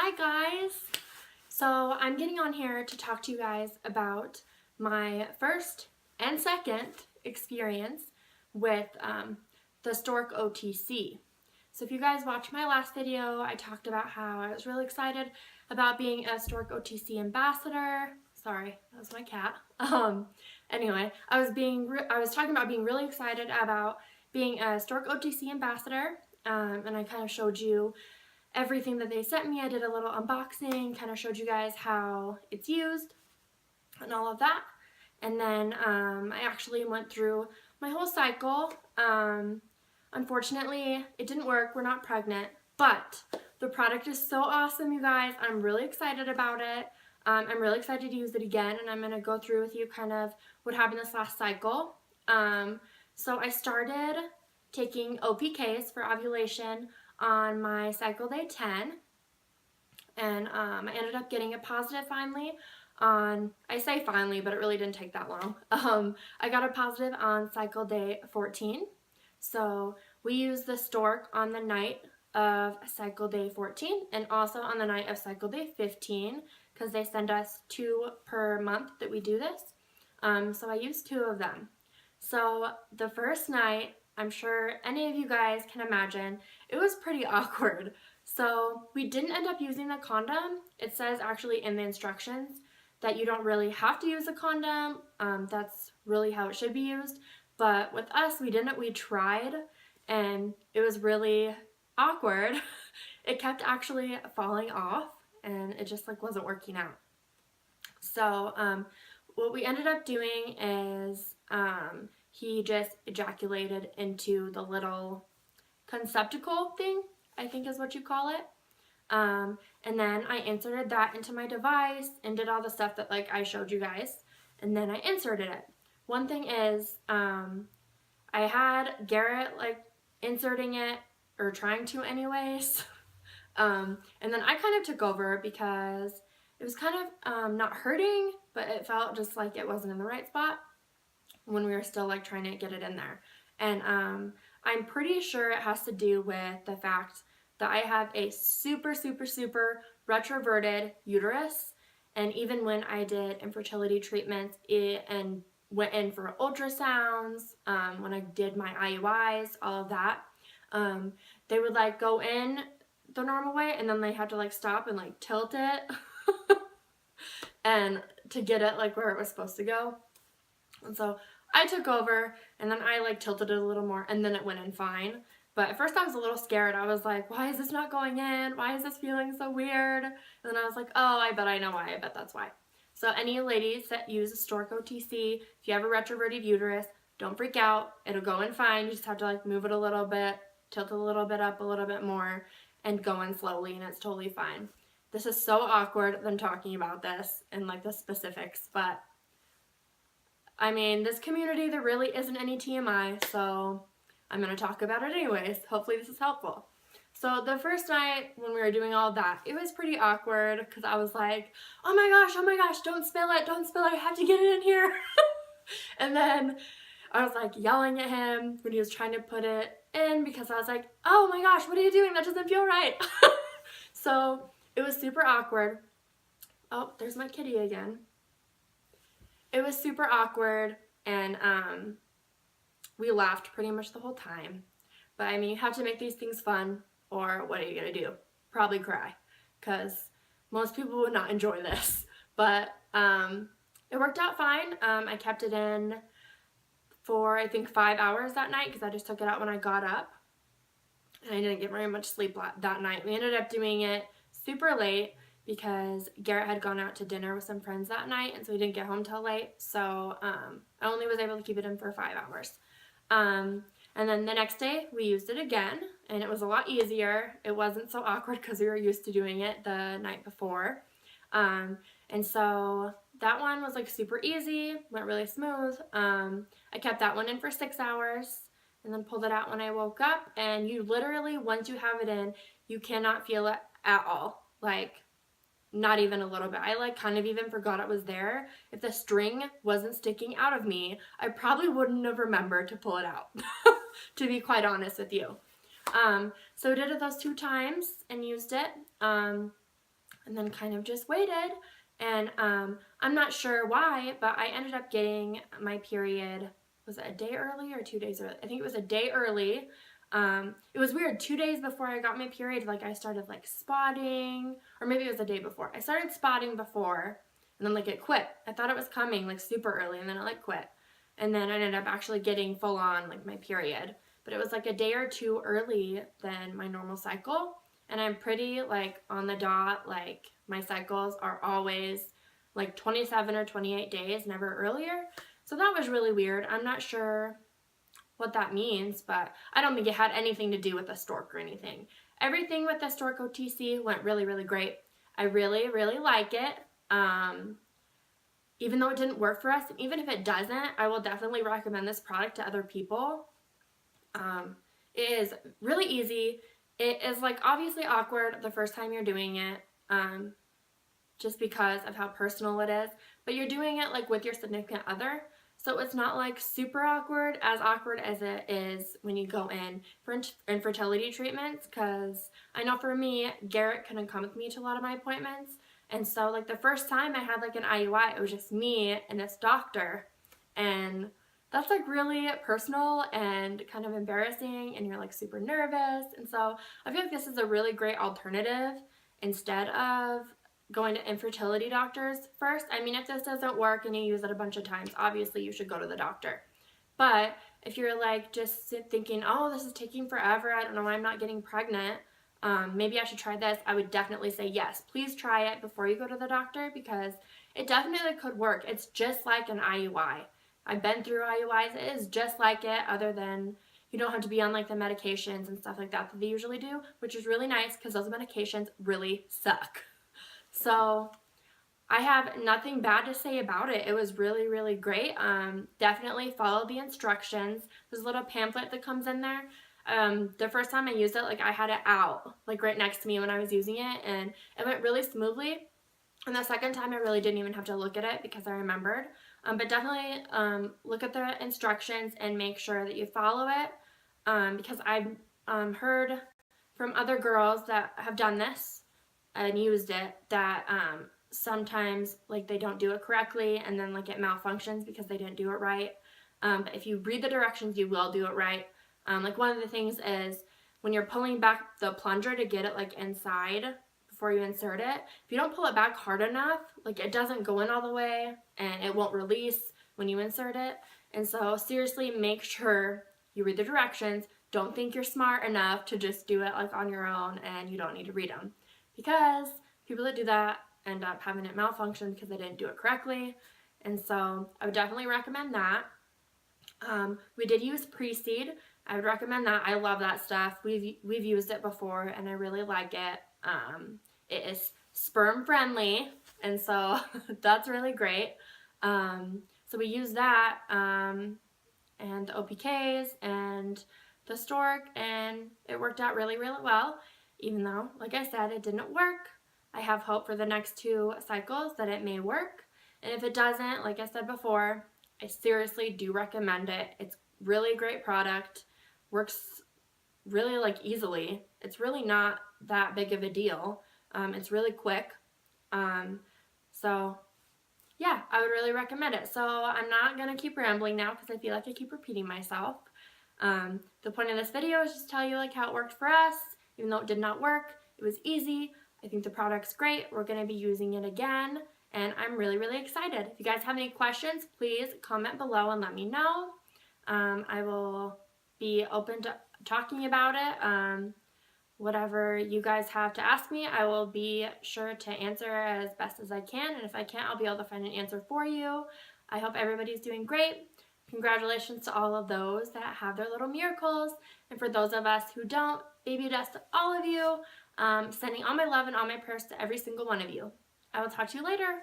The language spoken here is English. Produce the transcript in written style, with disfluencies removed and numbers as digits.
Hi guys! So I'm getting on here to talk to you guys about my first and second experience with the StorkOTC. So if you guys watched my last video, I talked about how I was really excited about being a StorkOTC ambassador. Sorry, that was my cat. Anyway, I was talking about being really excited about being a StorkOTC ambassador, and I kind of showed you everything that they sent me. I did a little unboxing, kind of showed you guys how it's used and all of that. And then I actually went through my whole cycle. Unfortunately, it didn't work. We're not pregnant, but the product is so awesome, you guys. I'm really excited about it. I'm really excited to use it again, and I'm going to go through with you kind of what happened this last cycle. So I started taking OPKs for ovulation on my cycle day 10, and I ended up getting a positive finally on, I say finally, but it really didn't take that long. I got a positive on cycle day 14. So we used the Stork on the night of cycle day 14 and also on the night of cycle day 15, because they send us 2 per month that we do this. So I used 2 of them. So the first night, I'm sure any of you guys can imagine, it was pretty awkward. So we didn't end up using the condom. It says actually in the instructions that you don't really have to use a condom. That's really how it should be used. But with us, we didn't. We tried, and it was really awkward. It kept actually falling off, and it just wasn't working out. So what we ended up doing is he just ejaculated into the little conceptacle thing, I think is what you call it. And then I inserted that into my device and did all the stuff that I showed you guys. And then I inserted it. One thing is, I had Garrett inserting it, or trying to anyways. And then I kind of took over because it was kind of not hurting, but it felt just like it wasn't in the right spot when we were still trying to get it in there. And I'm pretty sure it has to do with the fact that I have a super retroverted uterus. And even when I did infertility treatments and went in for ultrasounds, when I did my IUIs, all of that, they would go in the normal way, and then they had to stop and tilt it and to get it where it was supposed to go. And so I took over, and then I tilted it a little more, and then it went in fine. But at first I was a little scared. I was like, why is this not going in? Why is this feeling so weird? And then I was like, oh, I bet I know why. I bet that's why. So any ladies that use a StorkOTC, if you have a retroverted uterus, don't freak out. It'll go in fine. You just have to move it a little bit, tilt it a little bit up, a little bit more, and go in slowly, and it's totally fine. This is so awkward than talking about this and the specifics, but I mean, this community, there really isn't any TMI, so I'm going to talk about it anyways. Hopefully this is helpful. So the first night when we were doing all that, it was pretty awkward because I was like, oh my gosh, don't spill it, I have to get it in here. And then I was yelling at him when he was trying to put it in because I was like, oh my gosh, what are you doing? That doesn't feel right. So it was super awkward. Oh, there's my kitty again. It was super awkward, and we laughed pretty much the whole time. But I mean, you have to make these things fun, or what are you gonna do? Probably cry, because most people would not enjoy this. But it worked out fine. I kept it in for I think 5 hours that night because I just took it out when I got up, and I didn't get very much sleep that night. We ended up doing it super late because Garrett had gone out to dinner with some friends that night, and so he didn't get home till late. So I only was able to keep it in for 5 hours. And then the next day we used it again, and it was a lot easier. It wasn't so awkward because we were used to doing it the night before. And so that one was super easy, went really smooth. I kept that one in for 6 hours and then pulled it out when I woke up, and you literally, once you have it in, you cannot feel it at all. Not even a little bit. I kind of even forgot it was there. If the string wasn't sticking out of me, I probably wouldn't have remembered to pull it out, to be quite honest with you. So I did it those 2 times and used it. and then kind of just waited. And I'm not sure why, but I ended up getting my period, was it a day early or 2 days early? I think it was a day early. It was weird. 2 days before I got my period, like I started like spotting, or maybe it was the day before. I started spotting before, and then like it quit. I thought it was coming like super early, and then it like quit. And then I ended up actually getting full on like my period. But it was like a day or two early than my normal cycle. And I'm pretty like on the dot, like my cycles are always like 27 or 28 days, never earlier. So that was really weird. I'm not sure what that means, but I don't think it had anything to do with the Stork or anything. Everything with the StorkOTC went really, really great. I really, really like it. Even though it didn't work for us, and even if it doesn't, I will definitely recommend this product to other people. It is really easy. It is like obviously awkward the first time you're doing it, just because of how personal it is, but you're doing it like with your significant other. So it's not like super awkward as it is when you go in for infertility treatments, because I know for me, Garrett couldn't come with me to a lot of my appointments. And so like the first time I had like an IUI, it was just me and this doctor. And that's like really personal and kind of embarrassing, and you're like super nervous. And so I feel like this is a really great alternative instead of going to infertility doctors first. I mean, if this doesn't work and you use it a bunch of times, obviously you should go to the doctor. But if you're like just thinking, oh, this is taking forever, I don't know why I'm not getting pregnant, maybe I should try this, I would definitely say yes. Please try it before you go to the doctor, because it definitely could work. It's just like an IUI. I've been through IUIs. It is just like it, other than you don't have to be on like the medications and stuff like that that they usually do, which is really nice because those medications really suck. So I have nothing bad to say about it. It was really, really great. Definitely follow the instructions. There's a little pamphlet that comes in there. The first time I used it, like I had it out like right next to me when I was using it, and it went really smoothly. And the second time I really didn't even have to look at it because I remembered. But definitely look at the instructions and make sure that you follow it, because I've heard from other girls that have done this and used it that sometimes like they don't do it correctly, and then like it malfunctions because they didn't do it right. But if you read the directions, you will do it right. Like one of the things is when you're pulling back the plunger to get it like inside before you insert it, if you don't pull it back hard enough, like it doesn't go in all the way and it won't release when you insert it. And so seriously, make sure you read the directions. Don't think you're smart enough to just do it like on your own and you don't need to read them, because people that do that end up having it malfunction because they didn't do it correctly. And so I would definitely recommend that. We did use pre-seed. I would recommend that. I love that stuff. We've used it before and I really like it. It is sperm friendly, and so that's really great. So we use that and the OPKs and the Stork, and it worked out really, really well. Even though, like I said, it didn't work, I have hope for the next 2 cycles that it may work. And if it doesn't, like I said before, I seriously do recommend it. It's really a great product. Works really like easily. It's really not that big of a deal. It's really quick. So yeah, I would really recommend it. So I'm not going to keep rambling now because I feel like I keep repeating myself. The point of this video is just tell you like how it worked for us. Even though it did not work, it was easy. I think the product's great. We're going to be using it again, and I'm really, really excited. If you guys have any questions, please comment below and let me know. I will be open to talking about it. Whatever you guys have to ask me, I will be sure to answer as best as I can, and if I can't, I'll be able to find an answer for you. I hope everybody's doing great. Congratulations to all of those that have their little miracles, and for those of us who don't, baby dust to all of you. Sending all my love and all my prayers to every single one of you. I will talk to you later.